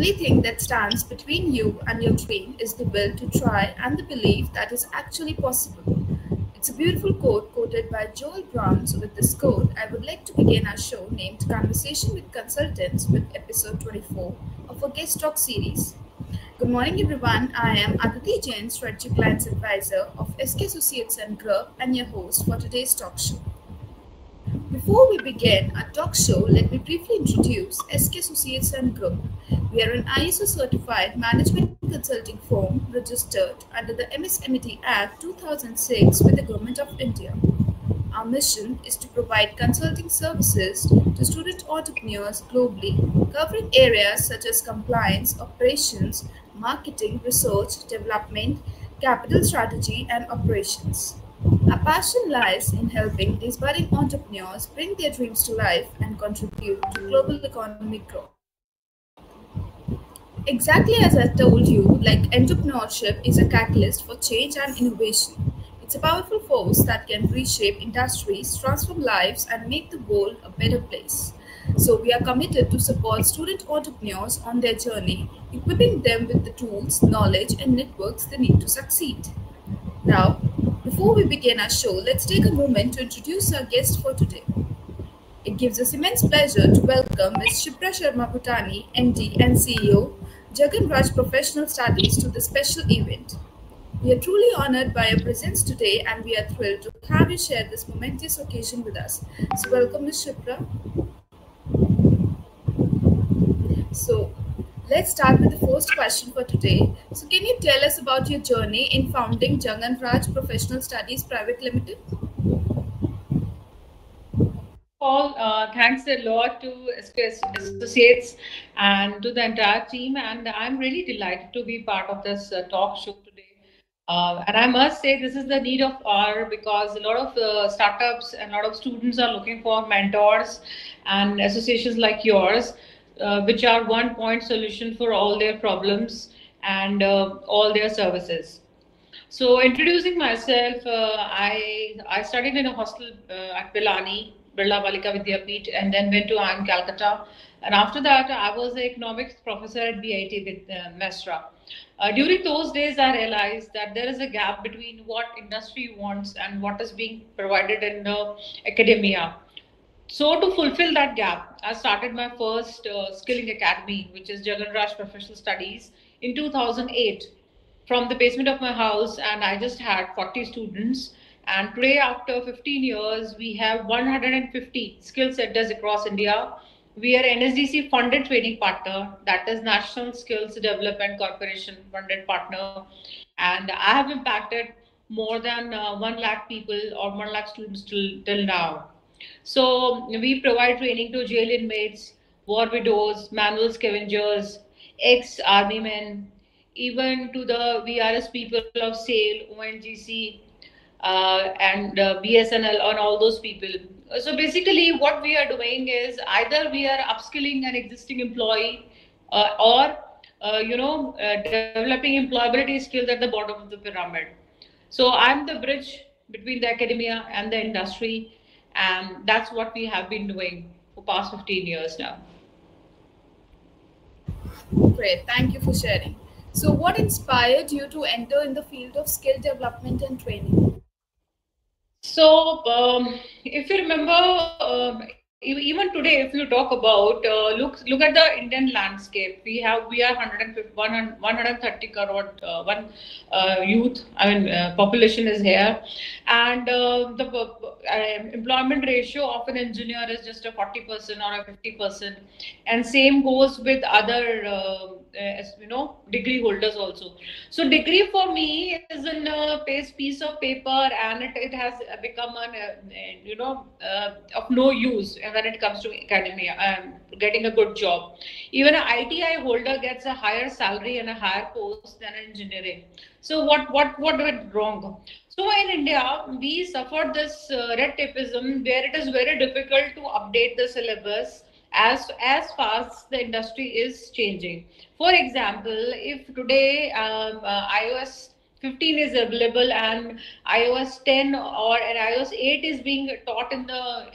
only thing that stands between you and your dream is the will to try and the belief that is actually possible. It's a beautiful quote quoted by Joel Brown. So, with this quote, I would like to begin our show named Conversation with Consultants with episode 24 of our Guest Talk series. Good morning, everyone. I am Aditi Jain, Strategic Clients Advisor of SK Associates and Group, and your host for today's talk show. Before we begin our talk show, let me briefly introduce SK Associates and Group. We are an ISO certified management consulting firm registered under the MSMET Act 2006 with the Government of India. Our mission is to provide consulting services to student entrepreneurs globally, covering areas such as compliance, operations, marketing, research, development, capital strategy, and operations. Our passion lies in helping these budding entrepreneurs bring their dreams to life and contribute to global economic growth. Exactly as I told you, like entrepreneurship is a catalyst for change and innovation. It's a powerful force that can reshape industries, transform lives, and make the world a better place. So, we are committed to support student entrepreneurs on their journey, equipping them with the tools, knowledge, and networks they need to succeed. Now, before we begin our show, let's take a moment to introduce our guest for today. It gives us immense pleasure to welcome Ms. Shipra Sharma Bhutani, MD and CEO, Jagan Raj Professional Studies, to this special event. We are truly honored by your presence today and we are thrilled to have you share this momentous occasion with us. So, welcome, Ms. Shipra. So, let's start with the first question for today. So, can you tell us about your journey in founding Jagan Raj Professional Studies Private Limited? Paul, thanks a lot to SK Associates and to the entire team. And I'm really delighted to be part of this talk show today. And I must say, this is the need of hour because a lot of startups and a lot of students are looking for mentors and associations like yours, which are one point solution for all their problems and all their services. So introducing myself, I studied in a hostel at Pilani, Birla Balika Vidyapeeth, and then went to IIM Calcutta. And after that, I was an economics professor at BIT with Mesra. During those days, I realized that there is a gap between what industry wants and what is being provided in the academia. So to fulfill that gap, I started my first skilling academy, which is Jagan Raj Professional Studies, in 2008 from the basement of my house, and I just had 40 students. And today, after 15 years, we have 150 skill centers across India. We are NSDC funded training partner, that is National Skills Development Corporation funded partner. And I have impacted more than 1 lakh people or 1 lakh students till now. So we provide training to jail inmates, war widows, manual scavengers, ex-army men, even to the VRS people of SAIL, ONGC, and BSNL, on all those people. So basically, what we are doing is either we are upskilling an existing employee or developing employability skills at the bottom of the pyramid. So I'm the bridge between the academia and the industry, and that's what we have been doing for past 15 years now. Great, thank you for sharing. So, what inspired you to enter in the field of skill development and training? So, if you remember, even today, if you talk about look at the Indian landscape, we are 130 crore one youth. I mean, population is here, and the employment ratio of an engineer is just a 40% or a 50%, and same goes with other degree holders also. So degree for me is a piece of paper, and it has become of no use when it comes to academia and getting a good job. Even an ITI holder gets a higher salary and a higher post than engineering. So what went wrong? So in India, we suffered this red tapeism where it is very difficult to update the syllabus as fast the industry is changing. For example, if today iOS 15 is available and iOS 10 or an iOS 8 is being taught in the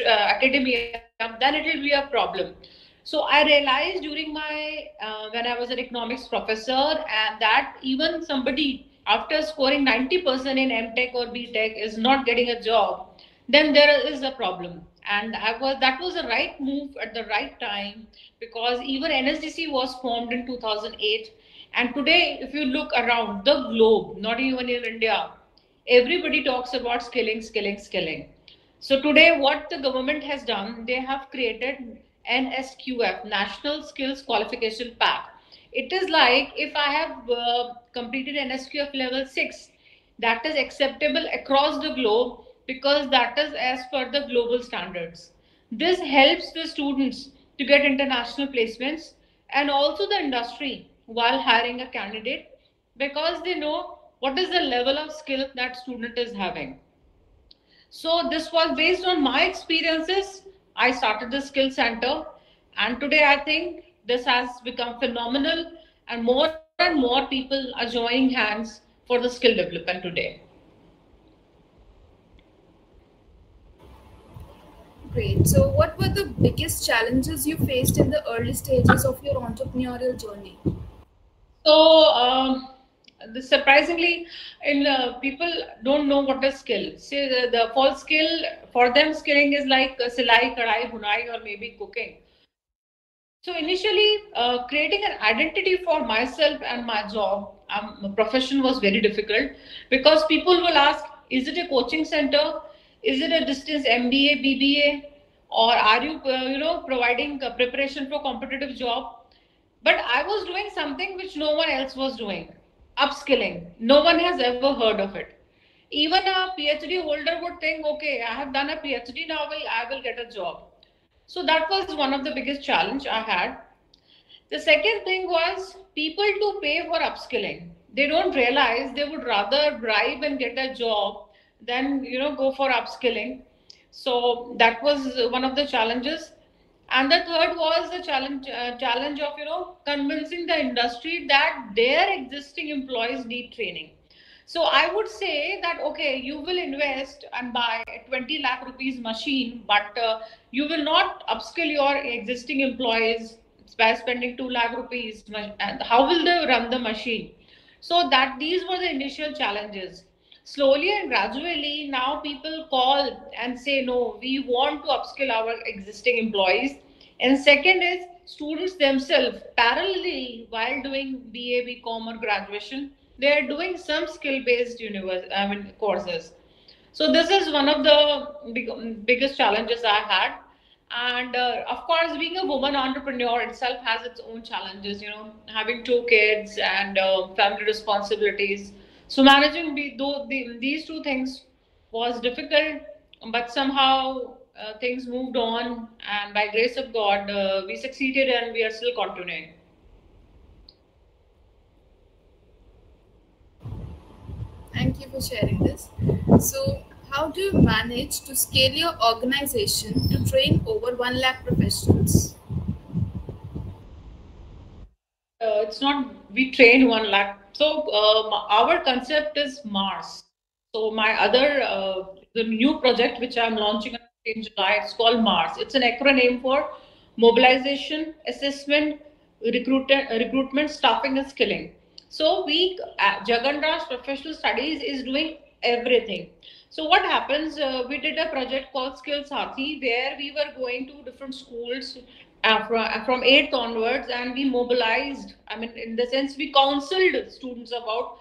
academia, then it will be a problem. So I realized during my when I was an economics professor, and that even somebody after scoring 90% in MTech or BTech is not getting a job, then there is a problem. And that was the right move at the right time, because even NSDC was formed in 2008, and today if you look around the globe, not even in India, everybody talks about skilling, skilling, skilling. So today, what the government has done, they have created NSQF, National Skills Qualification Pack. It is like if I have completed NSQF level 6, that is acceptable across the globe because that is as per the global standards. This helps the students to get international placements and also the industry while hiring a candidate, because they know what is the level of skill that student is having. So this was based on my experiences. I started the skill center, and today I think this has become phenomenal, and more people are joining hands for the skill development today. Great. So, what were the biggest challenges you faced in the early stages of your entrepreneurial journey? So, surprisingly, in people don't know what is skill. See, the false skill for them, skilling is like silai, kadai, bunai, or maybe cooking. So initially, creating an identity for myself and my job, profession was very difficult, because people will ask, "Is it a coaching center? Is it a distance MBA, BBA, or are you, providing preparation for competitive job?" But I was doing something which no one else was doing, upskilling. No one has ever heard of it. Even a PhD holder would think, okay, I have done a PhD, now I will get a job. So that was one of the biggest challenge I had. The second thing was people to pay for upskilling. They don't realize they would rather bribe and get a job than go for upskilling. So that was one of the challenges. And the third was the challenge of convincing the industry that their existing employees need training. So I would say that okay, you will invest and buy a 20 lakh rupees machine, but you will not upskill your existing employees by spending 2 lakh rupees. And how will they run the machine? So that these were the initial challenges. Slowly and gradually, now people call and say, no, we want to upskill our existing employees. And second is students themselves, parallelly, while doing BA, BCom or graduation, they are doing some skill-based courses. So this is one of the biggest challenges I had. And of course, being a woman entrepreneur itself has its own challenges, having two kids and family responsibilities. So managing these two things was difficult, but somehow things moved on, and by grace of God, we succeeded, and we are still continuing. Thank you for sharing this. So, how do you manage to scale your organization to train over 1 lakh professionals? It's not we train 1 lakh. So our concept is Mars. So my other the new project which I'm launching in July, it's called Mars. It's an acronym for mobilization, assessment, recruitment, staffing, and skilling. So we Jagannath Professional Studies is doing everything. So what happens? We did a project called Skill Sathi, where we were going to different schools from 8th onwards, and we mobilized. I mean, in the sense, we counseled students about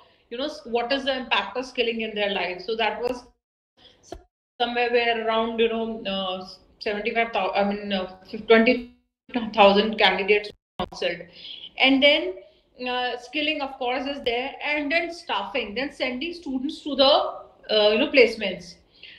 what is the impact of skilling in their lives. So that was somewhere where around 75,000. I mean, 20,000 candidates counseled, and then skilling, of course, is there, and then staffing, then sending students to the placements.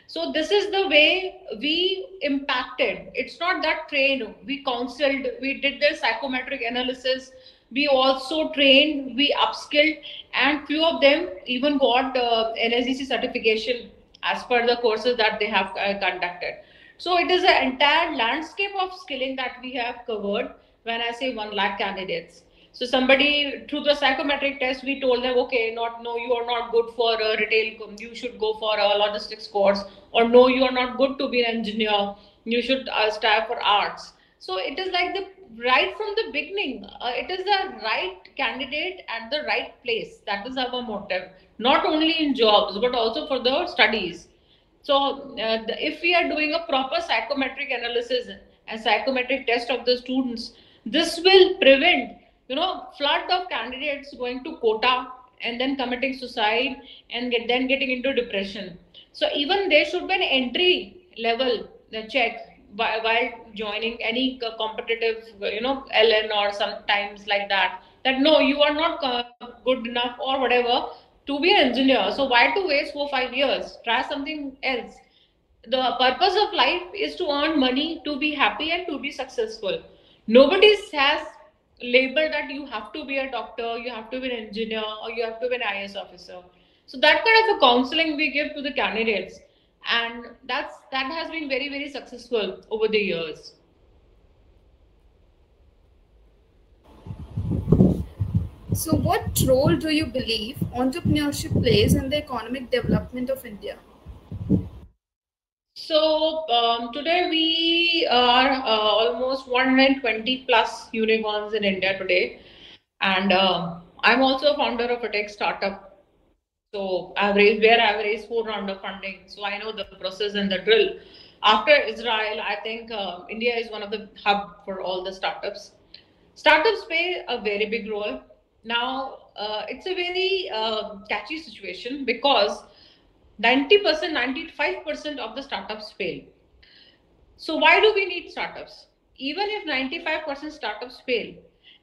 So this is the way we impacted. It's not that trained. We counseled, we did the psychometric analysis, we also trained, we upskilled, and few of them even got NSDC certification as per the courses that they have conducted. So it is an entire landscape of skilling that we have covered when I say 1 lakh candidates. So somebody through the psychometric test, we told them, okay, no, you are not good for a retail. You should go for a logistics course, or no, you are not good to be an engineer. You should strive for arts. So it is like right from the beginning, it is the right candidate at the right place. That is our motive, not only in jobs but also for the studies. So if we are doing a proper psychometric analysis and psychometric test of the students, this will prevent, flood of candidates going to quota and then committing suicide and then getting into depression. So even there should be an entry level check while joining any competitive, LN or sometimes like that. That no, you are not good enough or whatever to be an engineer. So why to waste 4 5 years? Try something else. The purpose of life is to earn money, to be happy, and to be successful. Nobody has labeled that you have to be a doctor, you have to be an engineer, or you have to be an IS officer. So that kind of a counseling we give to the candidates, and that has been very very successful over the years. So, what role do you believe entrepreneurship plays in the economic development of India? So today we are almost 120 plus unicorns in India today, and I'm also a founder of a tech startup. So I've raised 4 rounds of funding. So I know the process and the drill. After Israel, I think India is one of the hub for all the startups. Startups play a very big role. Now it's a very catchy situation because 90%, 95% of the startups fail. So why do we need startups? Even if 95% startups fail,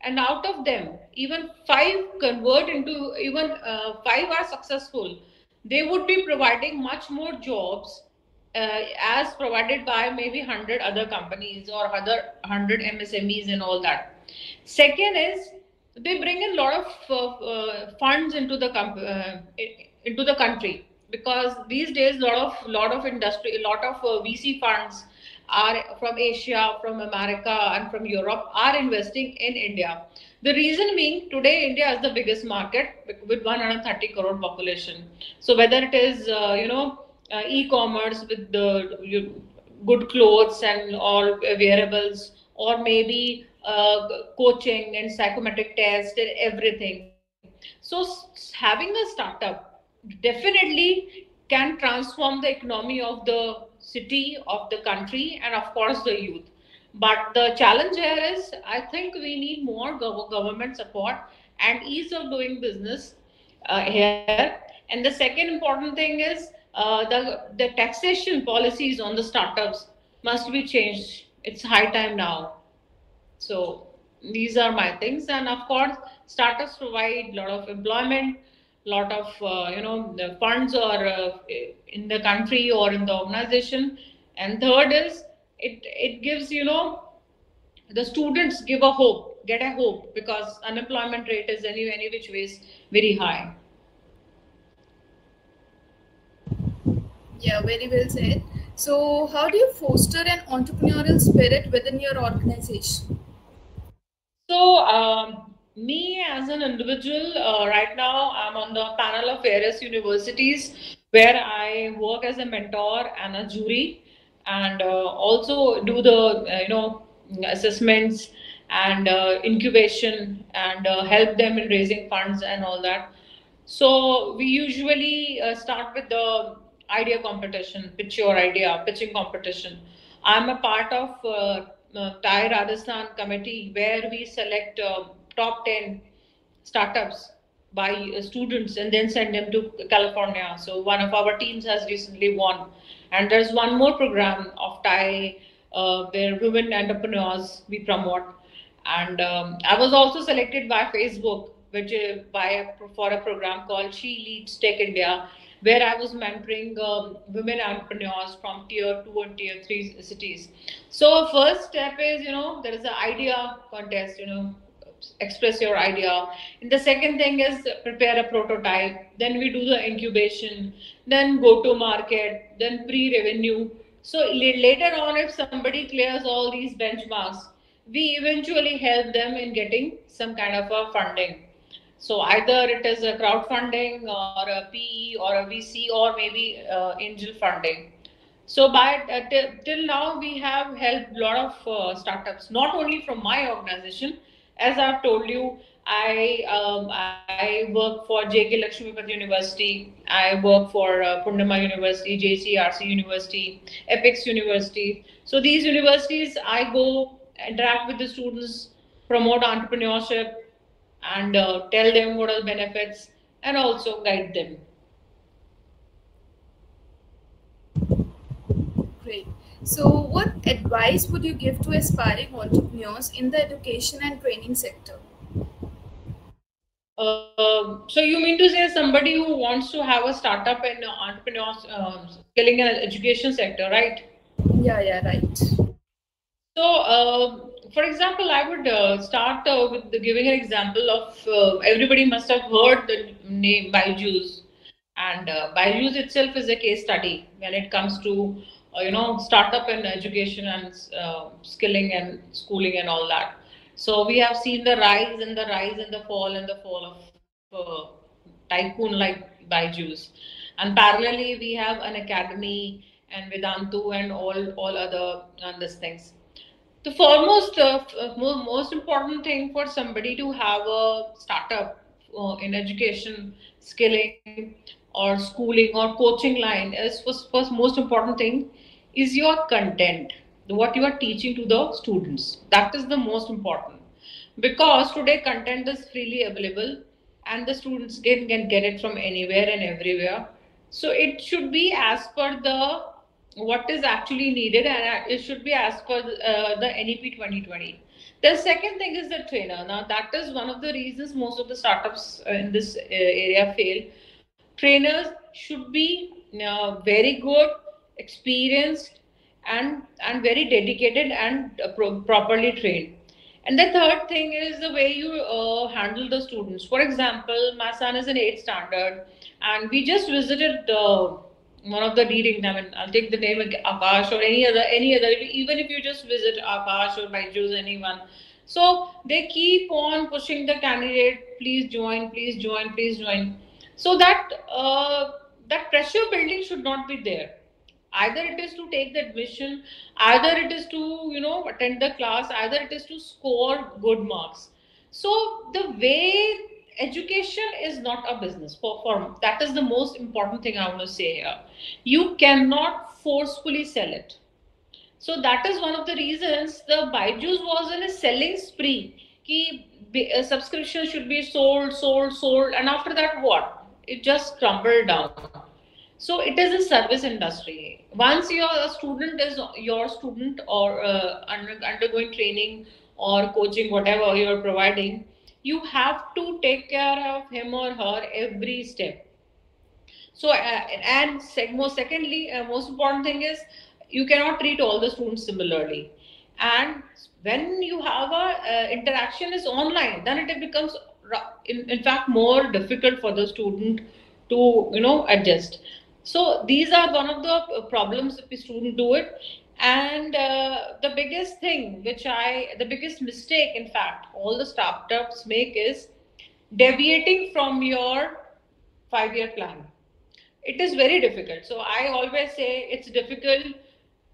and out of them, even 5 convert into, even 5 are successful, they would be providing much more jobs as provided by maybe 100 other companies or other 100 MSMEs and all that. Second is they bring in a lot of funds into the country, because these days lot of industry, a lot of VC funds are from Asia, from America, and from Europe are investing in India. The reason being, today India is the biggest market with 130 crore population. So whether it is e-commerce with the good clothes and all wearables, or maybe coaching and psychometric test and everything. So having a startup definitely can transform the economy of the city, of the country, and of course the youth. But the challenge here is, I think we need more government support and ease of doing business here. And the second important thing is the taxation policies on the startups must be changed. It's high time now. So these are my things, and of course, startups provide a lot of employment, lot of the funds or in the country or in the organization. And third is it gives the students give a hope, get a hope, because unemployment rate is any which ways very high. Yeah, very well said. So, how do you foster an entrepreneurial spirit within your organization? So, me as an individual, right now I'm on the panel of various universities where I work as a mentor and a jury, and also do the assessments and incubation, and help them in raising funds and all that. So we usually start with the idea competition, pitch your idea, pitching competition. I'm a part of TIE Rajasthan committee where we select top 10 startups by students and then send them to California. So one of our teams has recently won. And there's one more program of TIE where women entrepreneurs we promote. And I was also selected by Facebook, which for a program called She Leads Tech India, where I was mentoring women entrepreneurs from tier 2 and tier 3 cities. So first step is, there is an idea contest, express your idea. And the second thing is prepare a prototype. Then we do the incubation, then go to market, then pre-revenue. So later on, if somebody clears all these benchmarks, we eventually help them in getting some kind of a funding. So either it is a crowdfunding or a PE or a VC or maybe angel funding. So by till now, we have helped a lot of startups, not only from my organization. As I've told you, I work for JK Lakshmipati University. I work for Purnima University, JCRC University, Epix University. So these universities, I go interact with the students, promote entrepreneurship, and tell them what are the benefits, and also guide them. Great. So, what advice would you give to aspiring entrepreneurs in the education and training sector? So you mean to say somebody who wants to have a startup in entrepreneurs skilling and education sector, right? Yeah, right. So, for example, I would start with giving an example of everybody must have heard the name Byju's, and Byju's itself is a case study when it comes to startup and education and skilling and schooling and all that. So we have seen the rise and the rise and the fall of tycoon like Byju's, and parallelly we have an academy and Vedantu and all other these things. The foremost, most important thing for somebody to have a startup in education, skilling, or schooling or coaching line is first most important thing is your content, what you are teaching to the students. That is the most important because today content is freely available and the students can get it from anywhere and everywhere. So it should be as per the what is actually needed and it should be as per the NEP 2020. The second thing is the trainer. Now that is one of the reasons most of the startups in this area fail. Trainers should be very good, experienced, and very dedicated and properly trained. And the third thing is the way you handle the students. For example, my son is in 8th standard, and we just visited one of the reading. I mean, I'll take the name Akash or any other. Even if you just visit Akash or Byju's, anyone. So they keep on pushing the candidate. Please join. Please join. Please join. So that pressure building should not be there. Either it is to take the admission, either it is to attend the class, either it is to score good marks. So the way education is not a business for that is the most important thing I want to say here. You cannot forcefully sell it. So that is one of the reasons the Byju's was in a selling spree. A subscription should be sold, sold, sold, and after that, what? It just crumbled down. So it is a service industry. Once your student is your student or undergoing training or coaching, whatever you are providing, you have to take care of him or her every step. So, most secondly, most important thing is you cannot treat all the students similarly. And when you have a interaction is online, then it becomes in fact more difficult for the student to adjust. So these are one of the problems if the student do it. And the biggest thing, the biggest mistake, in fact, all the startups make is deviating from your 5-year plan. It is very difficult. So I always say it's difficult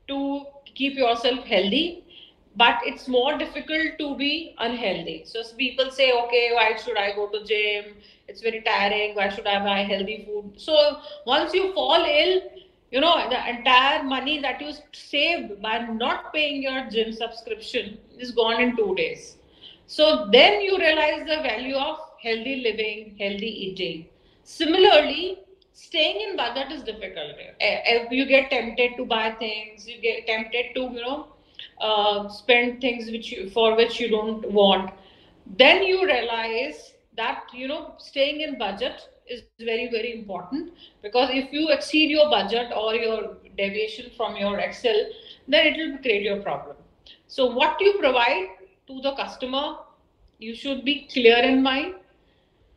to keep yourself healthy, but it's more difficult to be unhealthy. So people say, okay, why should I go to gym? It's very tiring. Why should I buy healthy food? So once you fall ill, the entire money that you saved by not paying your gym subscription is gone in 2 days. So then you realize the value of healthy living, healthy eating. Similarly, staying in budget is difficult. You get tempted to buy things, you get tempted to spend things for which you don't want. Then you realize that staying in budget is very important, because if you exceed your budget or your deviation from your Excel, then it will create your problem. So what you provide to the customer, you should be clear in mind.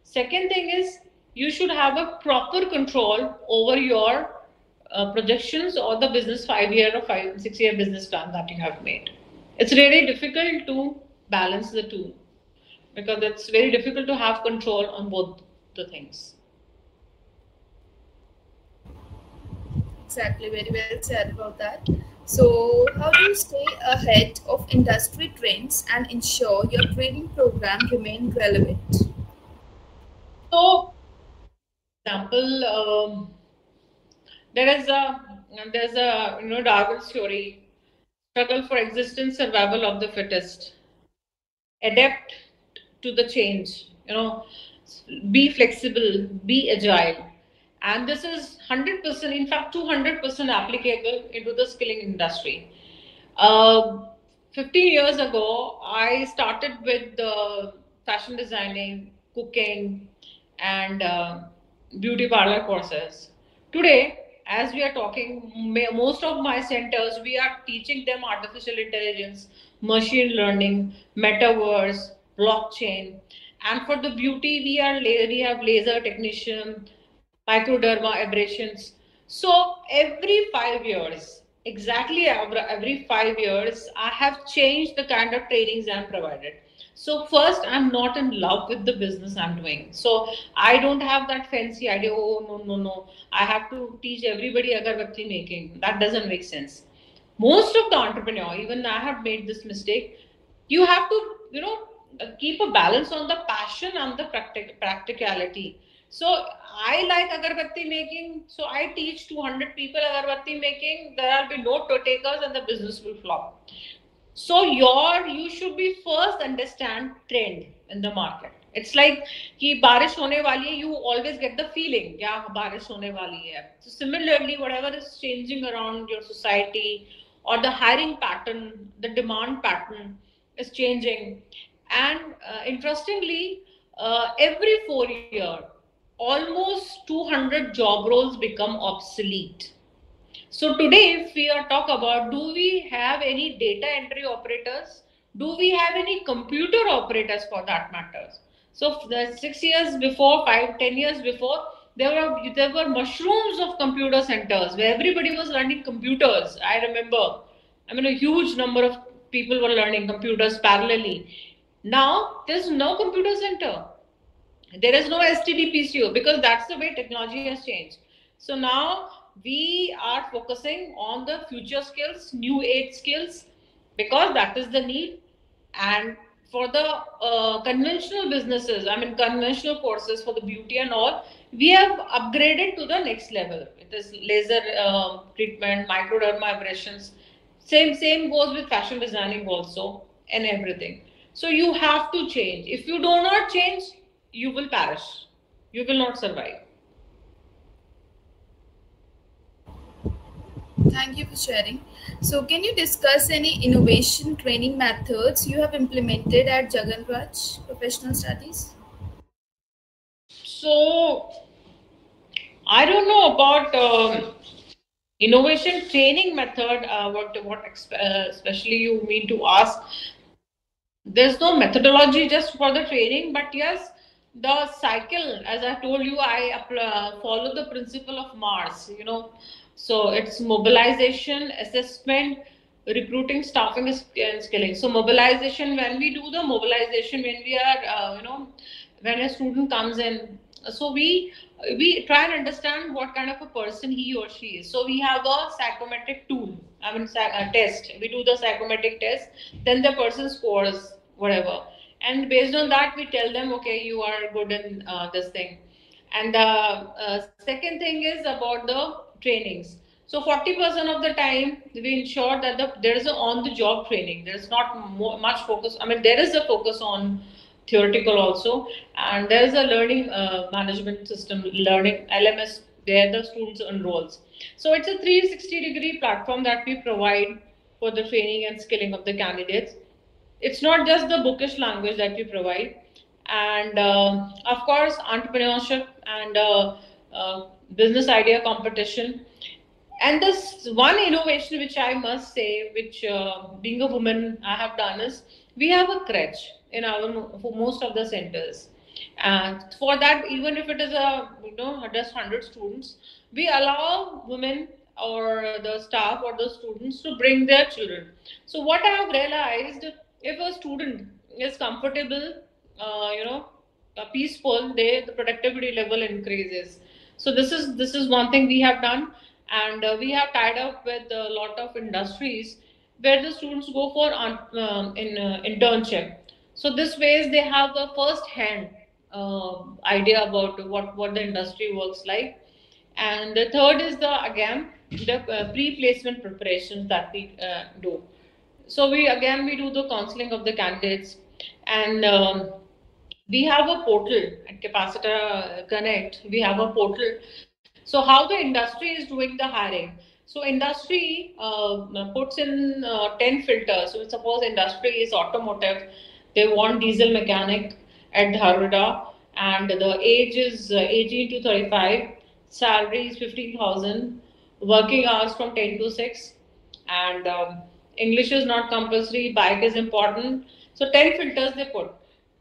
Second thing is you should have a proper control over your projections or the business 5-year or 6-year business plan that you have made. It's really difficult to balance the two, because it's very difficult to have control on both the things. Exactly, very well said about that. So, how do you stay ahead of industry trends and ensure your training program remain relevant? So, example, there is a there's a Darwin's theory, struggle for existence, survival of the fittest, adapt to the change, be flexible, be agile. And this is 100%, in fact, 200% applicable into the skilling industry. Uh, 15 years ago, I started with fashion designing, cooking, and beauty parlor courses. Today, as we are talking, most of my centers, we are teaching them artificial intelligence, machine learning, metaverse, blockchain. And for the beauty, we have laser technician, microderma abrasions. So every 5 years, exactly every 5 years, I have changed the kind of trainings I'm provided. So first, I'm not in love with the business I'm doing. So I don't have that fancy idea. Oh no no no! I have to teach everybody agarbatti making. That doesn't make sense. Most of the entrepreneur, even I have made this mistake. You have to, keep a balance on the passion and the practicality. So I like agarbatti making. So I teach 200 people agarbatti making. There will be no takers and the business will flop. So you should be first understand trend in the market. It's like कि बारिश होने वाली है, you always get the feeling क्या बारिश होने वाली है. So similarly, whatever is changing around your society or the hiring pattern, the demand pattern is changing. And interestingly, every 4 year, almost 200 job roles become obsolete. So today, if we are talk about, do we have any data entry operators? Do we have any computer operators for that matters? So the 6 years before, 5, 10 years before, there were mushrooms of computer centers where everybody was learning computers. I remember, I mean, a huge number of people were learning computers parallelly. Now there's no computer center. There is no STD PCO because that's the way technology has changed. So now we are focusing on the future skills, new age skills, because that is the need. And for the conventional businesses, I mean conventional courses for the beauty and all, we have upgraded to the next level. It is laser treatment, microdermabrasions. Same goes with fashion designing also and everything. So you have to change. If you do not change, you will perish. You will not survive. Thank you for sharing. So, can you discuss any innovation training methods you have implemented at Jagan Raj Professional Studies? So I don't know about innovation training method. Especially you mean to ask? There's no methodology just for the training, but yes, the cycle. As I told you, I follow the principle of Mars. So it's mobilization, assessment, recruiting, staffing, and skilling. So mobilization, when we do the mobilization, when we are, when a student comes in, so we try and understand what kind of a person he or she is. So we have a psychometric tool. I mean, a test. We do the psychometric test. Then the person scores whatever, and based on that, we tell them, okay, you are good in this thing. And the second thing is about the trainings. So 40% of the time, we ensure that there is a on-the-job training. There is not much focus. I mean, there is a focus on theoretical also, and there is a learning management system, learning LMS, where the students enrolls. So it's a 360-degree platform that we provide for the training and skilling of the candidates. It's not just the bookish language that we provide. And of course, entrepreneurship and business idea competition. And this one innovation which I must say, which being a woman I have done, is we have a crèche in for most of the centers. And for that, even if it is just 100 students, we allow women or the staff or the students to bring their children. So what I have realized, if a student is comfortable, peaceful, the productivity level increases. So this is one thing we have done. and we have tied up with a lot of industries where the students go for internship. So this ways they have a first hand idea about what the industry works like. And the third is the again the pre-placement preparations that we do. So we do the counseling of the candidates, and we have a portal at Capacitor Connect. We have a portal. So how the industry is doing the hiring. So industry puts in 10 filters. So suppose industry is automotive, they want diesel mechanic at Dharwada, and the age is 18 to 35, salary is 15,000, working hours from 10 to 6, and English is not compulsory, bike is important. So 10 filters they put.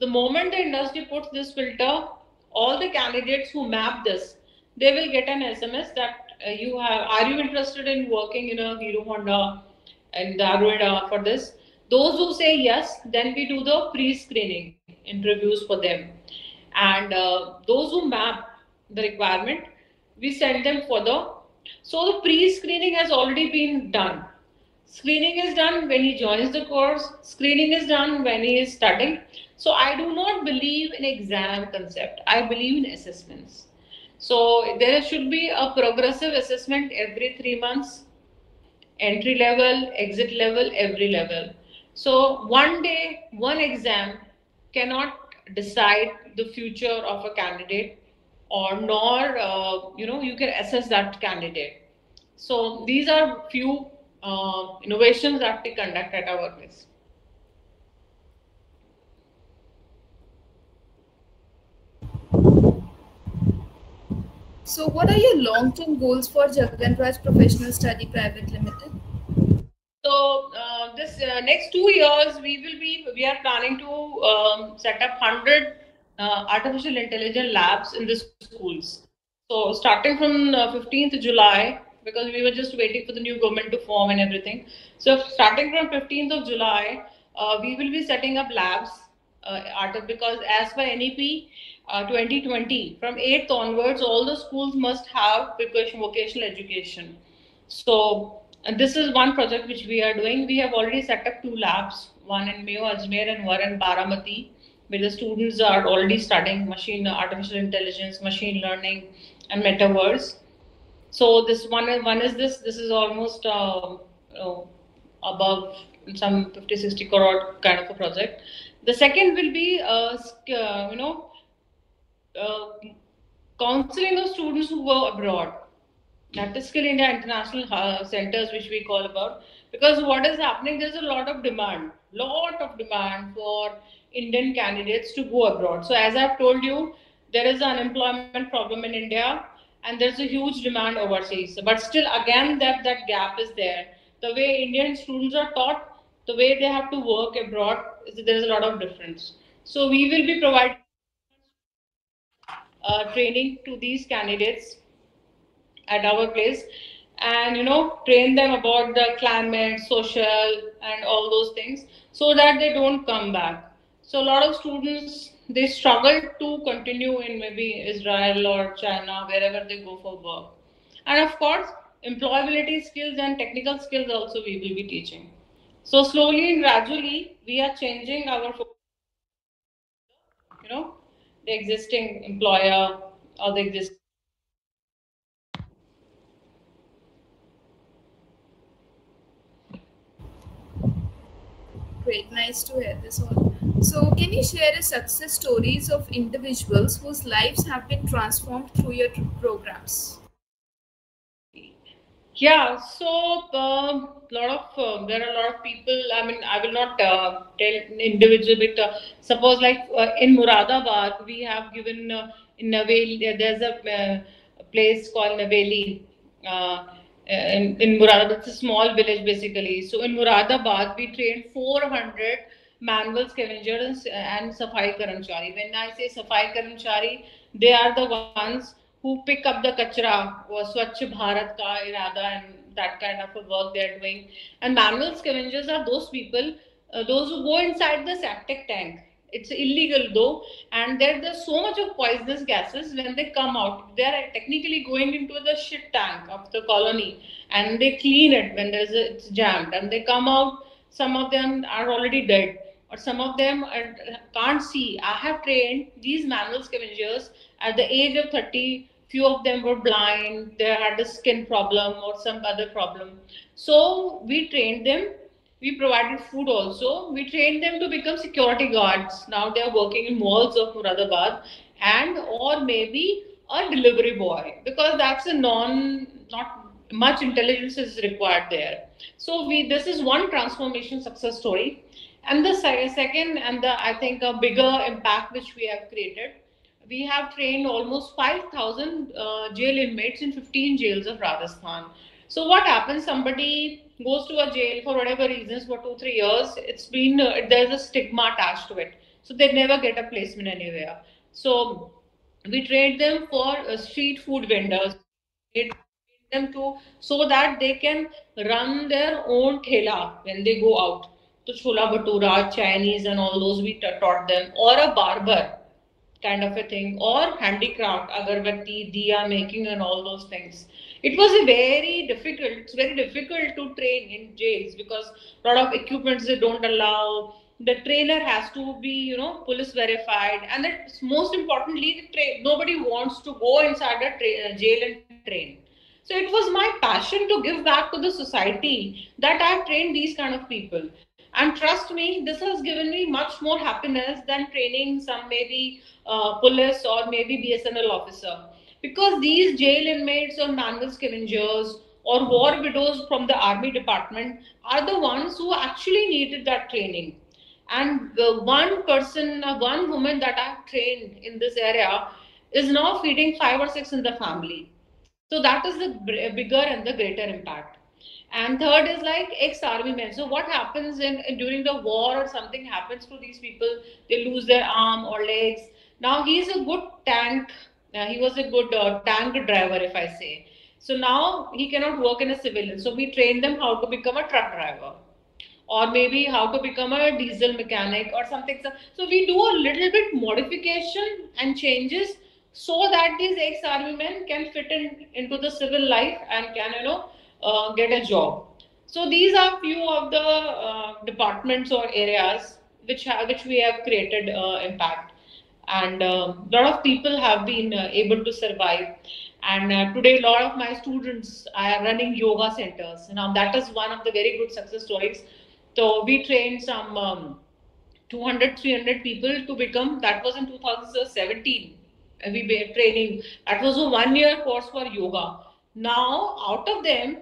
The moment the industry puts this filter, all the candidates who map this, they will get an SMS that are you interested in working in a Hero Honda and Darwin for this? Those who say yes, then we do the pre-screening interviews for them, and those who map the requirement, we send them for the. So the pre-screening has already been done. Screening is done when he joins the course. Screening is done when he is studying. So I do not believe in exam concept. I believe in assessments. So there should be a progressive assessment every 3 months, entry level, exit level, every level. So one day, one exam cannot decide the future of a candidate, or nor you can assess that candidate. So these are few innovations that we conduct at our workplace. So, what are your long-term goals for Jagan Raj Professional Study Private Limited? So this next 2 years, we are planning to set up 100 artificial intelligence labs in the schools. So starting from 15th July, because we were just waiting for the new government to form and everything. So starting from 15th of July, we will be setting up labs. Because as per NEP 2020, from 8th onwards, all the schools must have vocational education. So this is one project which we are doing. We have already set up 2 labs, one in Mayo Ajmer and one in Baramati, where the students are already studying artificial intelligence, machine learning, and metaverse. So one is this. This is almost above some 50-60 crore kind of a project. The second will be counseling of students who go abroad. That is Skill India International Centers, which we call about. Because what is happening, there's a lot of demand for Indian candidates to go abroad. So as I've told you, there is an unemployment problem in India, and there's a huge demand overseas. But still, again, that gap is there. The way Indian students are taught, the way they have to work abroad, there is a lot of difference. So we will be providing training to these candidates at our place, and train them about the climate, social, and all those things, so that they don't come back. So a lot of students, they struggle to continue in maybe Israel or China, wherever they go for work. And of course, employability skills and technical skills also we will be teaching. So slowly and gradually we are changing our the existing employer or the existing. Great, nice to hear this all. So, can you share the success stories of individuals whose lives have been transformed through your programs? Yeah, so there are a lot of people. I mean, I will not tell individual, but suppose like in Muradabad, we have given in Naveli. There's a place called Naveli in Muradabad. It's a small village basically. So in Muradabad, we trained 400 manual scavengers and Safai Karamchari. When I say Safai Karamchari, they are the ones who pick up the kachra, or Swachh Bharat ka irada, and that kind of a work they are doing. And manual scavengers are those people, those who go inside the septic tank. It's illegal though, and there's so much of poisonous gases when they come out. They are technically going into the shit tank of the colony, and they clean it when it's jammed, and they come out. Some of them are already dead, or some of them can't see. I have trained these manual scavengers at the age of 30. Few of them were blind, they had a skin problem or some other problem. So we trained them, we provided food also. We trained them to become security guards. Now they are working in malls of Muradabad, and or maybe a delivery boy, because that's a not much intelligence is required there. So we this is one transformation success story. And the second, and the I think a bigger impact which we have created, we have trained almost 5,000 jail inmates in 15 jails of Rajasthan. So what happens? Somebody goes to a jail for whatever reasons for 2 3 years. It's been there's a stigma attached to it, so they never get a placement anywhere. So we train them for street food vendors. We train them to so that they can run their own thela when they go out. So chola bhatura, Chinese, and all those we taught them, or a barber kind of a thing, or handicraft, agarbatti, diya making, and all those things. It was it's very difficult to train in jails because a lot of equipments they don't allow. The trainer has to be, police verified, and that's most importantly, nobody wants to go inside a jail and train. So it was my passion to give back to the society that I've trained these kind of people. And trust me, this has given me much more happiness than training some maybe police or maybe BSNL officer. Because these jail inmates or manual scavengers or war widows from the army department are the ones who actually needed that training. And the one person, one woman that I've trained in this area is now feeding 5 or 6 in the family. So that is the bigger and the greater impact. And third is like ex-army men. So what happens during the war or something happens to these people, they lose their arm or legs. Now he's a good tank. He was a good tank driver, if I say. So now he cannot work in a civilian. So we train them how to become a truck driver, or maybe how to become a diesel mechanic or something. So we do a little bit modification and changes so that these ex-army men can fit into the civil life and can get a job. So these are few of the departments or areas which we have created impact, and a lot of people have been able to survive. And today, a lot of my students are running yoga centers. Now that is one of the very good success stories. So we trained some 200, 300 people to become. That was in 2017. We were training. That was a 1 year course for yoga. Now, out of them,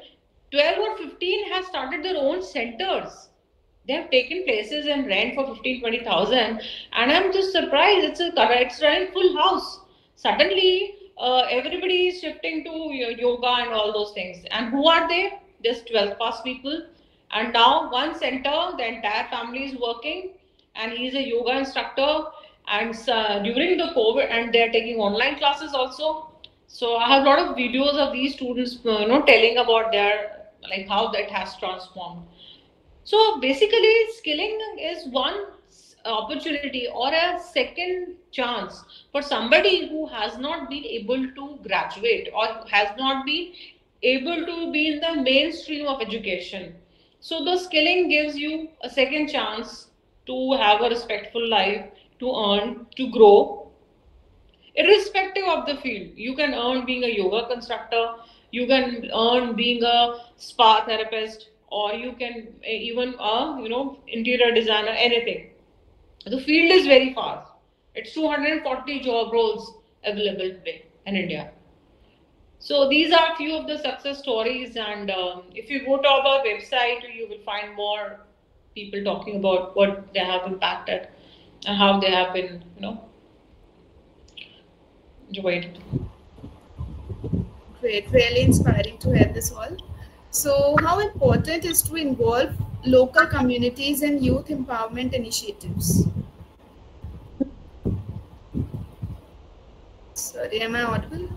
12 or 15 have started their own centers. They have taken places and rent for 15, 20,000. And I'm just surprised. It's running full house. Suddenly, everybody is shifting to yoga and all those things. And who are they? Just 12 past people. And now one center, the entire family is working, and he's a yoga instructor. And during the COVID, and they're taking online classes also. So I have a lot of videos of these students, telling about their how that has transformed. So basically, skilling is one opportunity or a second chance for somebody who has not been able to graduate or has not been able to be in the mainstream of education. So the skilling gives you a second chance to have a respectful life, to earn, to grow, irrespective of the field. You can earn being a yoga instructor, you can earn being a spa therapist, or you can even interior designer, anything. The field is very fast. It's 240 job roles available today in India. So these are a few of the success stories, and if you go to our website, you will find more people talking about what they have impacted and how they have been, enjoyed. Great, really inspiring to hear this all. So, how important is to involve local communities in youth empowerment initiatives? Sorry, am I audible?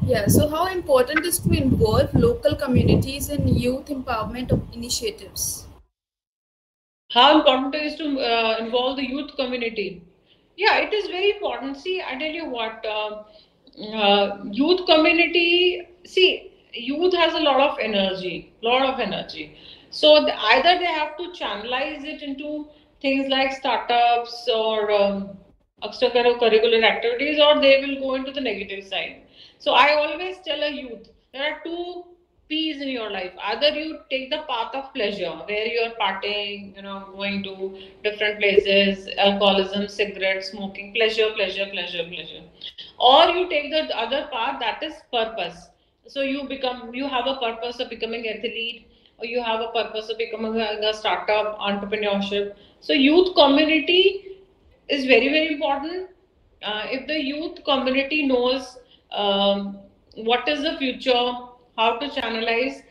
Yeah, so how important is to involve local communities in youth empowerment initiatives? How important it is to involve the youth community? Yeah, it is very important. See, I tell you what, youth community, see, youth has a lot of energy, lot of energy. So either they have to channelize it into things like startups or extracurricular activities, or they will go into the negative side. So I always tell a youth, there are two P's in your life. Either you take the path of pleasure, where you're partying, going to different places, alcoholism, cigarette smoking, pleasure, pleasure, pleasure, pleasure. Or you take the other path, that is purpose. So you have a purpose of becoming athlete, or you have a purpose of becoming a startup, entrepreneurship. So youth community is very, very important. If the youth community knows what is the future, how to channelize,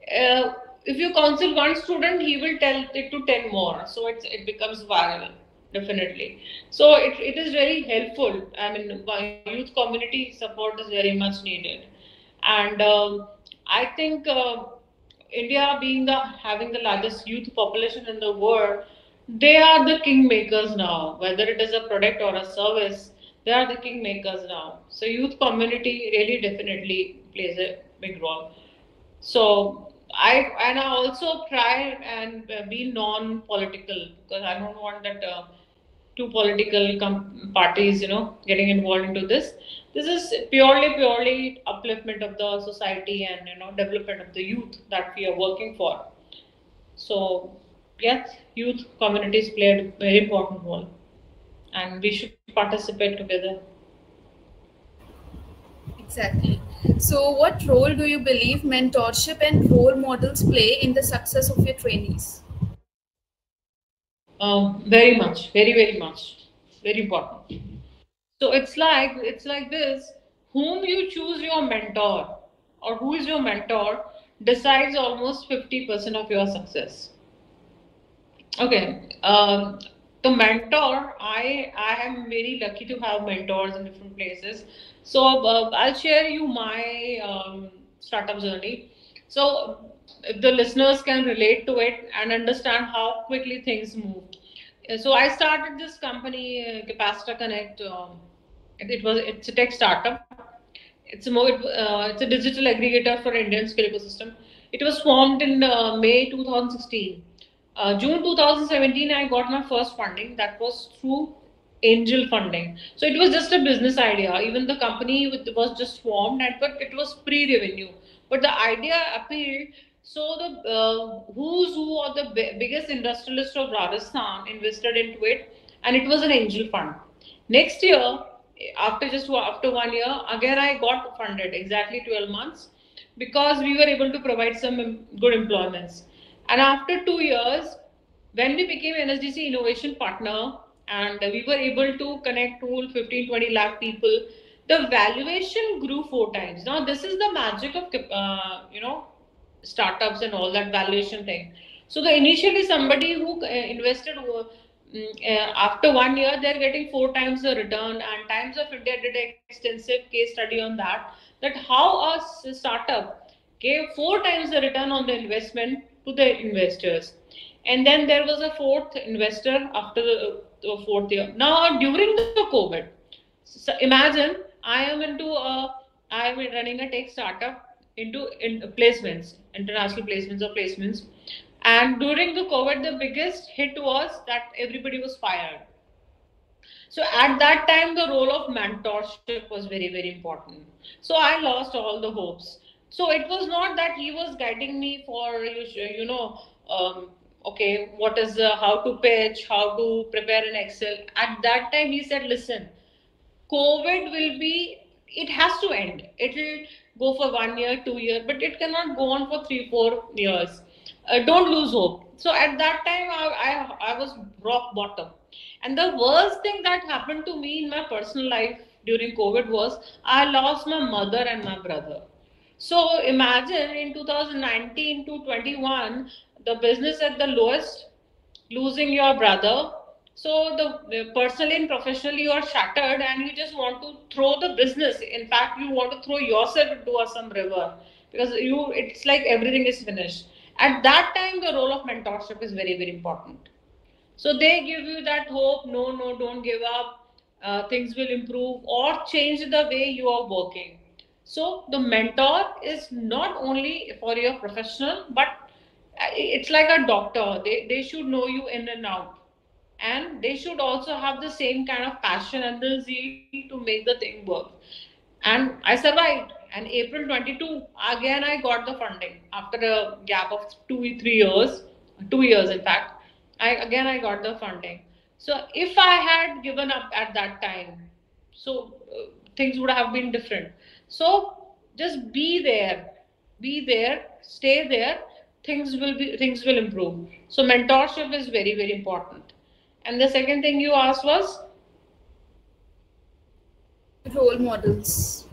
if you counsel one student, he will tell it to 10 more. So it becomes viral, definitely. So it is very helpful. I mean, youth community support is very much needed. And I think India being having the largest youth population in the world, they are the kingmakers now. Whether it is a product or a service, they are the kingmakers now. So youth community really definitely plays a big role. So I also try and be non-political, because I don't want that two political parties, getting involved into this. This is purely upliftment of the society and development of the youth that we are working for. So yes, youth communities play a very important role, and we should participate together. Exactly. So, what role do you believe mentorship and role models play in the success of your trainees? Very much, very much, very important. So it's like this. Whom you choose your mentor, or who is your mentor, decides almost 50% of your success. Okay. The mentor, I am very lucky to have mentors in different places. So I'll share you my startup journey. So if the listeners can relate to it and understand how quickly things move. So I started this company, Capacitor Connect. It's a tech startup. It's a digital aggregator for Indian skill ecosystem. It was formed in May 2016. June 2017, I got my first funding. That was through angel funding. So it was just a business idea. Even the company was just formed, but it was pre-revenue. But the idea appealed. So the who's who or the biggest industrialist of Rajasthan invested into it, and it was an angel fund. Next year, after 1 year, again I got funded exactly 12 months, because we were able to provide some good employments. And after 2 years, when we became NSDC Innovation Partner, and we were able to connect to 15-20 lakh people, the valuation grew 4 times. Now this is the magic of startups and all that valuation thing. So the initially somebody who invested after 1 year, they're getting 4 times the return. And Times of India did an extensive case study on that how a startup gave 4 times the return on the investment to the investors. And then there was a fourth investor after the fourth year. Now during the COVID, so imagine I am running a tech startup in placements, international placements or placements. And during the COVID, the biggest hit was that everybody was fired. So at that time, the role of mentorship was very important. So I lost all the hopes. So it was not that he was guiding me for okay, what is how to pitch, how to prepare an Excel. At that time, he said, listen, COVID will be, it has to end. It will go for 1 year, 2 years, but it cannot go on for 3, 4 years. Don't lose hope. So at that time, I was rock bottom. And the worst thing that happened to me in my personal life during COVID was I lost my mother and my brother. So imagine in 2019 to 21, the business at the lowest, losing your brother. So the personally and professionally you are shattered, and you just want to throw the business. In fact, you want to throw yourself into some river, because it's like everything is finished. At that time, the role of mentorship is very important. So they give you that hope, no, no, don't give up, things will improve, or change the way you are working. So the mentor is not only for your professional, but it's like a doctor. They should know you in and out. And they should also have the same kind of passion and the zeal to make the thing work. And I survived. And April 22, again I got the funding after a gap of 2 3 years, 2 years in fact. I got the funding. So if I had given up at that time, so things would have been different. So just be there, stay there. Things will improve. So mentorship is very very important. And the second thing you asked was Role models.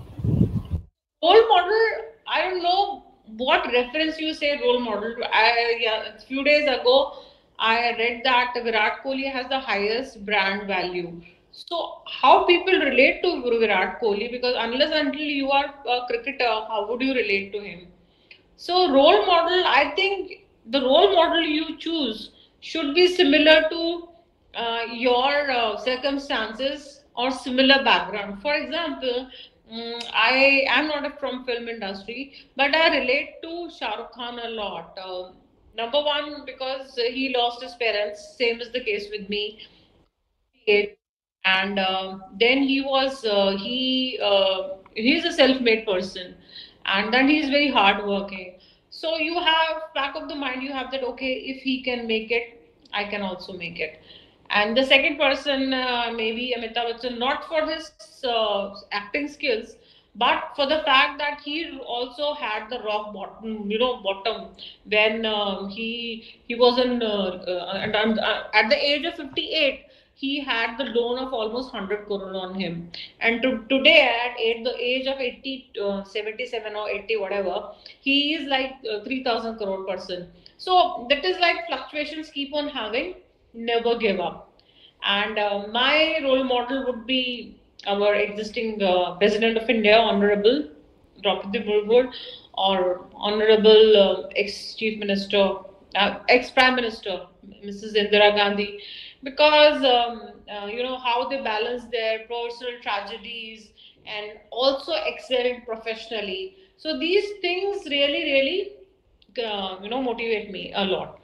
role model. I don't know what reference you say role model. A few days ago I read that Virat Kohli has the highest brand value. So how people relate to Virat Kohli, because unless until you are a cricketer, how would you relate to him? So role model, I think the role model you choose should be similar to your circumstances or similar background. For example, I am not from film industry, but I relate to Shah Rukh Khan a lot. Number one, because he lost his parents. Same is the case with me. And then he's a self-made person, and then he's very hardworking. So you have back of the mind, you have that, okay, if he can make it, I can also make it. And the second person, maybe Amitabh Bachchan, not for his acting skills, but for the fact that he also had the rock bottom, bottom when he was in at the age of 58, he had the loan of almost 100 crore on him. And today, at the age of 80, 77 or 80, whatever, he is like 3,000 crore person. So that is like fluctuations keep on having, never give up. And my role model would be our existing President of India, Honorable Draupadi Murmu, or Honorable ex-Chief Minister, ex-Prime Minister, Mrs. Indira Gandhi, because how they balance their personal tragedies and also excelled professionally. So these things really, really, motivate me a lot.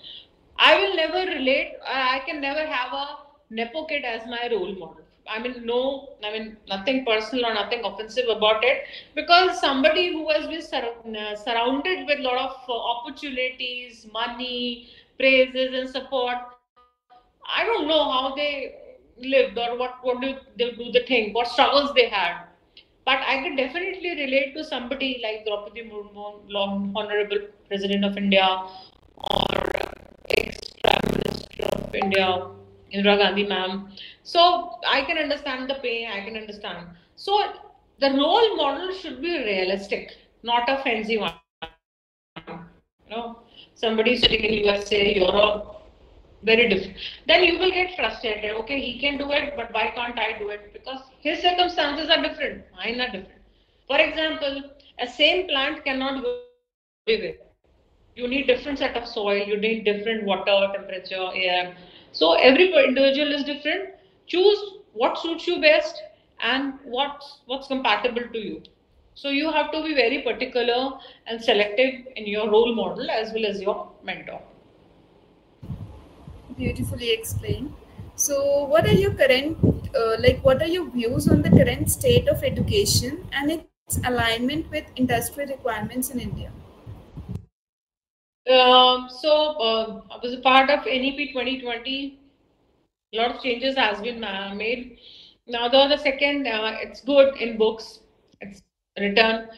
I will never relate. I can never have a nepo kid as my role model. I mean, no, I mean nothing personal or nothing offensive about it, because somebody who has been surrounded with a lot of opportunities, money, praises, and support. I don't know how they lived, or what do they do the thing, what struggles they had. But I could definitely relate to somebody like Draupadi Murmu, long honorable President of India, or ex-Prime Minister of India, Indira Gandhi ma'am. So I can understand the pain, I can understand. So the role model should be realistic, not a fancy one. Somebody sitting in USA, Europe, very different. Then you will get frustrated. Okay, he can do it, but why can't I do it? Because his circumstances are different, mine are different. For example, a same plant cannot grow everywhere. You need different set of soil, you need different water temperature, air. So every individual is different. Choose what suits you best and what's compatible to you. So you have to be very particular and selective in your role model as well as your mentor. Beautifully explained. So, what are your current, what are your views on the current state of education and its alignment with industry requirements in India? I was a part of NEP 2020. A lot of changes has been made. Now the second, it's good in books. It's written.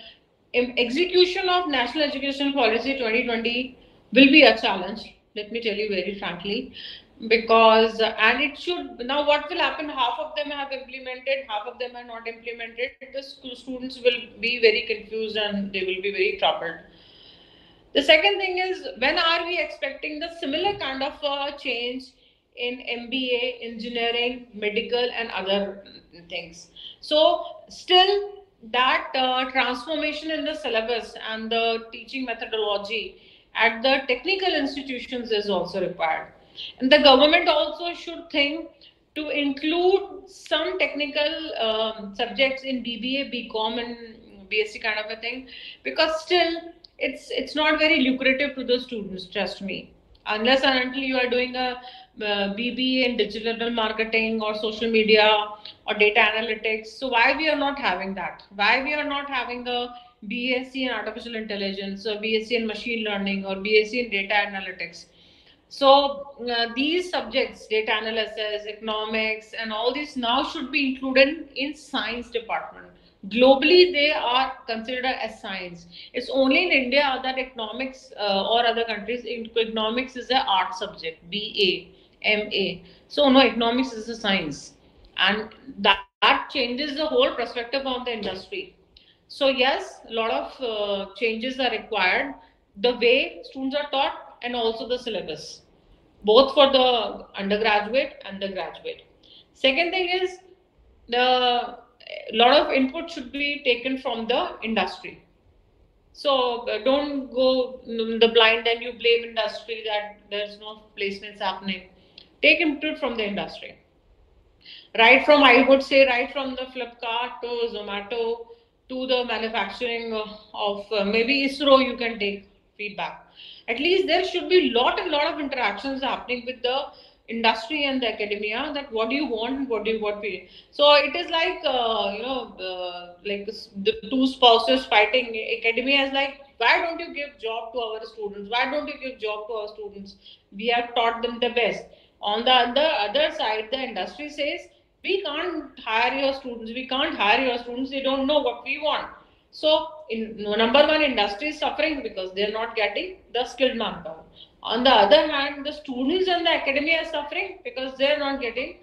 Execution of National Education Policy 2020 will be a challenge. Let me tell you very frankly, because and it should now. What will happen? Half of them have implemented, half of them are not implemented. The students will be very confused and they will be very troubled. The second thing is, when are we expecting the similar kind of change in MBA, engineering, medical, and other things? So, still that transformation in the syllabus and the teaching methodology at the technical institutions is also required. And the government also should think to include some technical subjects in BBA, BCom, and BSc kind of a thing, because still it's not very lucrative to the students. Trust me, unless and until you are doing a BBA in digital marketing or social media or data analytics. So why we are not having that? Why we are not having the BSc in artificial intelligence or BSc in machine learning or BSc in data analytics? So these subjects, data analysis, economics, and all these now should be included in science department. Globally, they are considered as science. It's only in India that economics or other countries, economics is an art subject, BA, MA. So no, economics is a science, and that changes the whole perspective of the industry. So yes, a lot of changes are required, the way students are taught and also the syllabus, both for the undergraduate and the graduate. Second thing is the lot of input should be taken from the industry. So don't go the blind and you blame industry that there's no placements happening. Take input from the industry. Right from, I would say, right from the Flipkart to Zomato to the manufacturing of maybe ISRO, you can take feedback. At least there should be lot of interactions happening with the industry and the academia, that what do you want and what do you want. So it is like like the two spouses fighting. Academia is like, why don't you give job to our students? Why don't you give job to our students? We have taught them the best. On the other side, the industry says, we can't hire your students. We can't hire your students. They don't know what we want. So, number one, industry is suffering because they're not getting the skilled manpower. On the other hand, the students and the academia are suffering because they're not getting,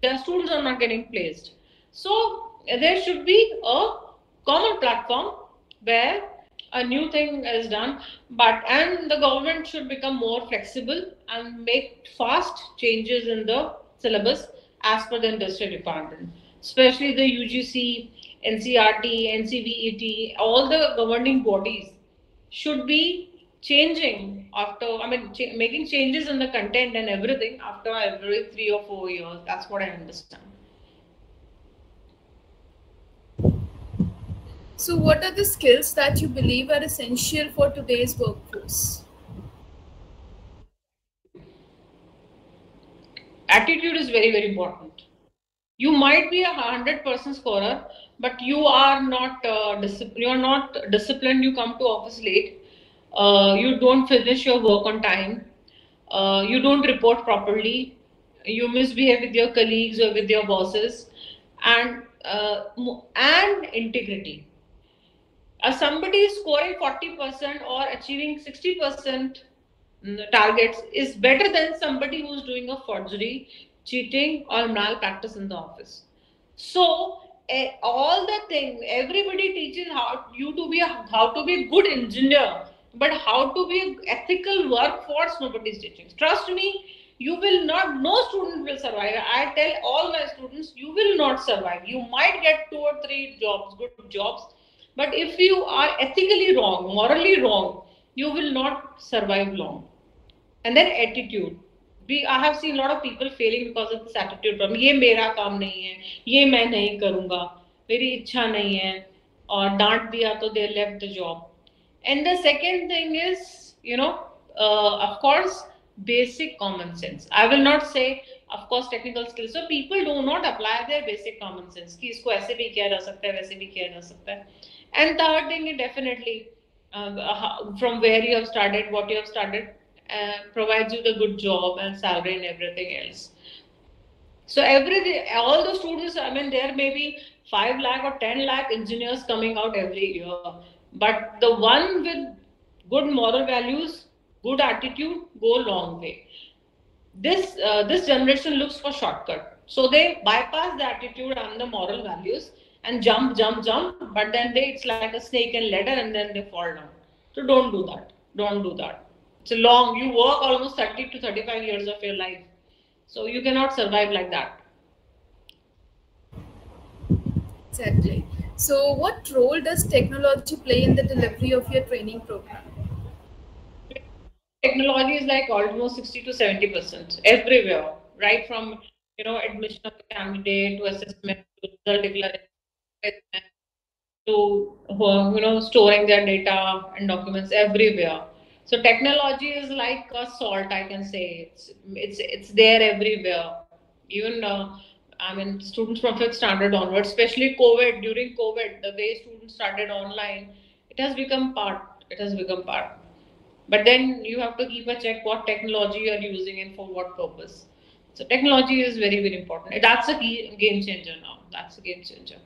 the students are not getting placed. So, there should be a common platform where a new thing is done, and the government should become more flexible and make fast changes in the syllabus as per the industry requirement, especially the UGC, NCRT, NCVET, all the governing bodies should be changing after, making changes in the content and everything after every 3 or 4 years. That's what I understand. So, what are the skills that you believe are essential for today's workforce? Attitude is very, very important. You might be a 100% scorer, but you are not you are not disciplined. You come to office late. You don't finish your work on time. You don't report properly. You misbehave with your colleagues or with your bosses, and integrity. Somebody is scoring 40% or achieving 60% targets is better than somebody who's doing a forgery, cheating, or malpractice in the office. So all the thing, everybody teaches how to be a good engineer, but how to be an ethical workforce, nobody is teaching. Trust me, you will not, no student will survive. I tell all my students, you will not survive. You might get 2 or 3 jobs, good jobs, but if you are ethically wrong, morally wrong, you will not survive long. And then attitude. I have seen a lot of people failing because of this attitude problem. ये मेरा काम नहीं है, ये मैं नहीं करूँगा, मेरी इच्छा नहीं है, और डांट दिया तो they left the job. And the second thing is, of course, basic common sense. I will not say, of course, technical skills. So people do not apply their basic common sense. कि इसको ऐसे भी किया जा सकता है, वैसे भी किया जा सकता है. And third thing is definitely from where you have started, what you have started, provides you the good job and salary and everything else. So all the students, there may be 5 lakh or 10 lakh engineers coming out every year, but the one with good moral values, good attitude, go a long way. This generation looks for shortcut, so they bypass the attitude and the moral values and jump, but then it's like a snake and ladder, and then they fall down. So don't do that. It's a long, you work almost 30 to 35 years of your life. So you cannot survive like that. Exactly. So what role does technology play in the delivery of your training program? technology is like almost 60 to 70% everywhere, right from admission of the candidate to assessment to result declaration to storing their data and documents everywhere. So technology is like a salt, I can say. It's there everywhere. Even I mean, students from fifth standard onwards, especially COVID. During COVID, the way students started online, it has become part. It has become part. But then you have to keep a check what technology you are using and for what purpose. So technology is very, very important. That's a key game changer now. That's a game changer.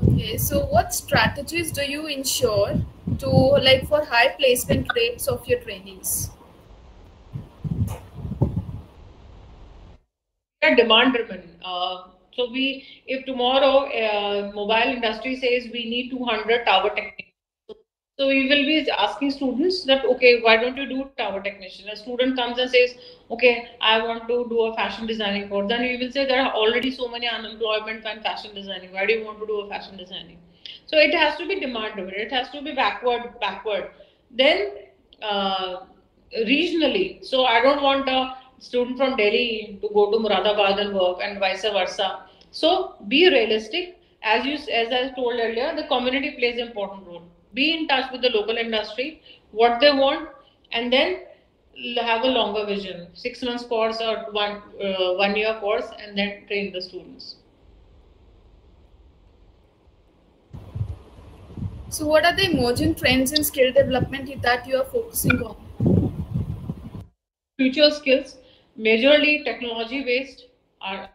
Okay, so what strategies do you ensure to like for high placement rates of your trainees? Are demand driven. So if tomorrow mobile industry says we need 200 tower technicians, so we will be asking students that, okay, why don't you do tower technician? A student comes and says, okay, I want to do a fashion designing course. Then we will say there are already so many unemployment and fashion designing. Why do you want to do a fashion designing? So it has to be demand driven. It has to be backward. Then regionally. So I don't want a student from Delhi to go to Muradabad and work, and vice versa. So be realistic. As I told earlier, the community plays an important role. Be in touch with the local industry, what they want, and then have a longer vision. 6 months course or 1 year course, and then train the students. So what are the emerging trends in skill development that you are focusing on? Future skills, majorly technology based. Are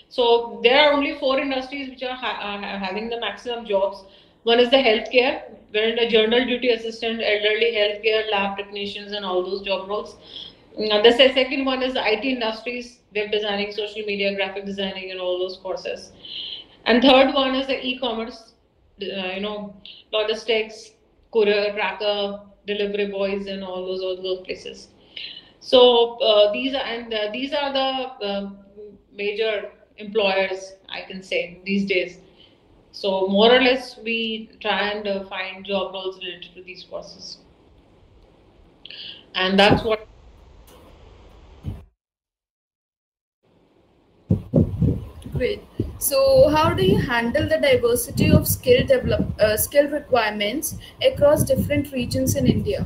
so there are only 4 industries which are having the maximum jobs. One is the healthcare, wherein the general duty assistant, elderly healthcare, lab technicians, and all those job roles. The second one is the IT industries, web designing, social media, graphic designing, and all those courses. And third one is the e-commerce, logistics, courier, tracker, delivery boys, and all those places. So these are the major employers, I can say, these days. So more or less, we try and find job roles related to these courses, and that's what. Great. So how do you handle the diversity of skill requirements across different regions in India?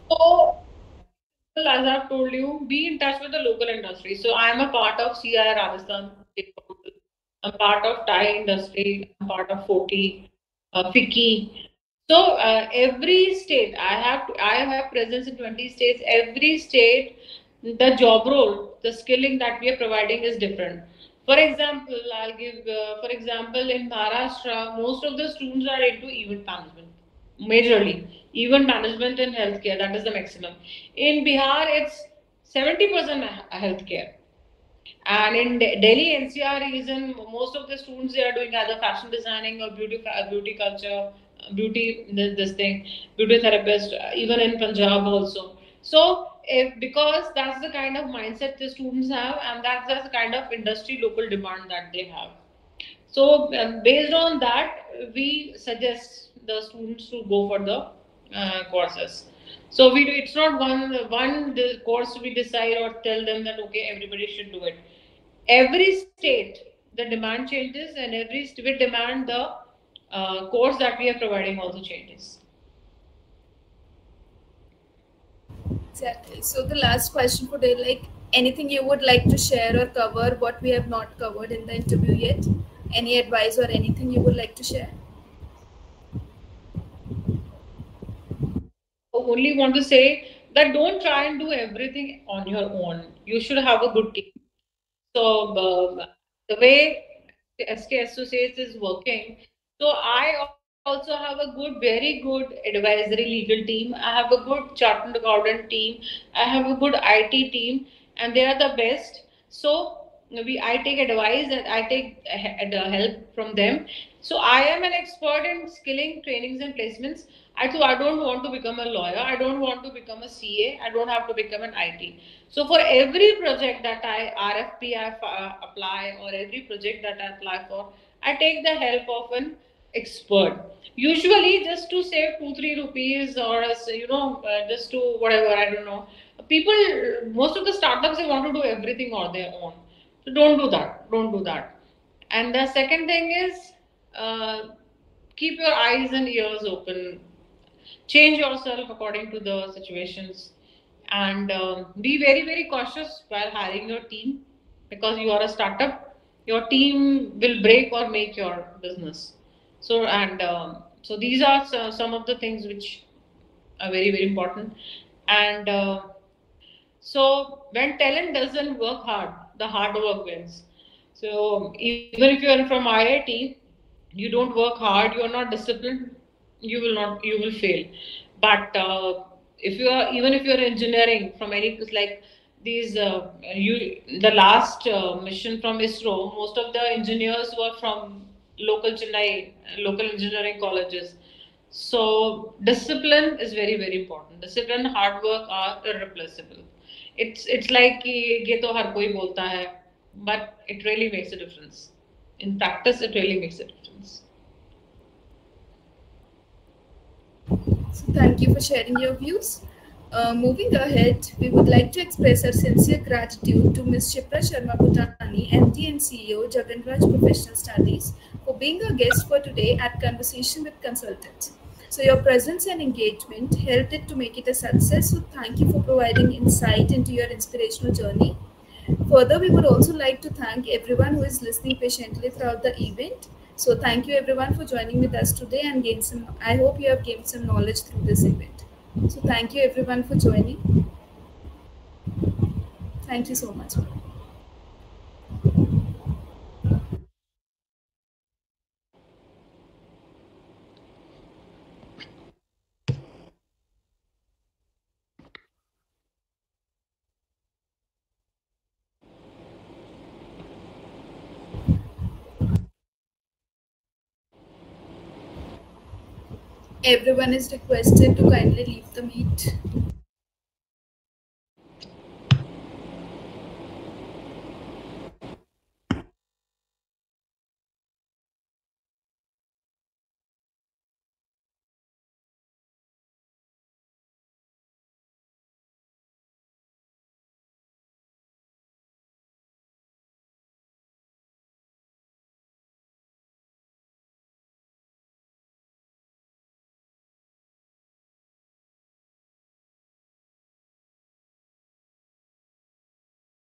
So, well, as I've told you, be in touch with the local industry. So I am a part of CI Rajasthan. I'm part of Thai industry. I'm part of 40, FICCI. So every state, I have presence in 20 states. Every state, the job role, the skilling that we are providing is different. For example, I'll give, for example, in Maharashtra, most of the students are into event management, majorly. Event management and healthcare, that is the maximum. In Bihar, it's 70% healthcare. And in Delhi NCR region, most of the students they are doing either fashion designing or beauty culture, this thing, beauty therapist, even in Punjab also. So because that's the kind of mindset the students have, and that's the kind of industry local demand that they have. So based on that, we suggest the students to go for the courses. So it's not one the course we decide or tell them that okay everybody should do it. Every state the demand changes, and every state demand the course that we are providing also changes. Exactly. So the last question for today, like anything you would like to share or cover what we have not covered in the interview yet? Any advice or anything you would like to share? Only want to say that don't try and do everything on your own. You should have a good team. So the way SK Associates is working, so I also have a very good advisory legal team. I have a good chartered accountant team. I have a good IT team, and they are the best. So I take advice and I take help from them. So I am an expert in skilling, trainings, and placements. I don't want to become a lawyer. I don't want to become a CA. I don't have to become an IT. So for every project that I apply, or every project that I apply for, I take the help of an expert. Usually, just to save 2 3 rupees, or just to whatever, I don't know. People, most of the startups, they want to do everything on their own. So don't do that. Don't do that. And the second thing is, uh, keep your eyes and ears open. Change yourself according to the situations, and be very very cautious while hiring your team, because you are a startup. Your team will break or make your business. So these are some of the things which are very very important. And so when talent doesn't work hard, the hard work wins. So even if you are from IIT, you don't work hard, you are not disciplined, you will fail. But if you are, even if you are engineering from any, like these the last mission from ISRO, most of the engineers were from local Chennai, local engineering colleges. So discipline is very very important. Discipline, hard work are irreplaceable. It's like कि ये तो हर कोई बोलता है, but it really makes a difference. In practice, it really makes a difference. So thank you for sharing your views. Moving ahead, we would like to express our sincere gratitude to Ms. Shipra Sharma Bhutani, MD and CEO, Jagan Raj Professional Studies, for being our guest for today at Conversation with Consultants. So your presence and engagement helped it to make it a success. So thank you for providing insight into your inspirational journey. Further, we would also like to thank everyone who is listening patiently throughout the event. So thank you everyone for joining with us today and gain some. I hope you have gained some knowledge through this event. So thank you everyone for joining. Thank you so much. Everyone is requested to kindly leave the meet.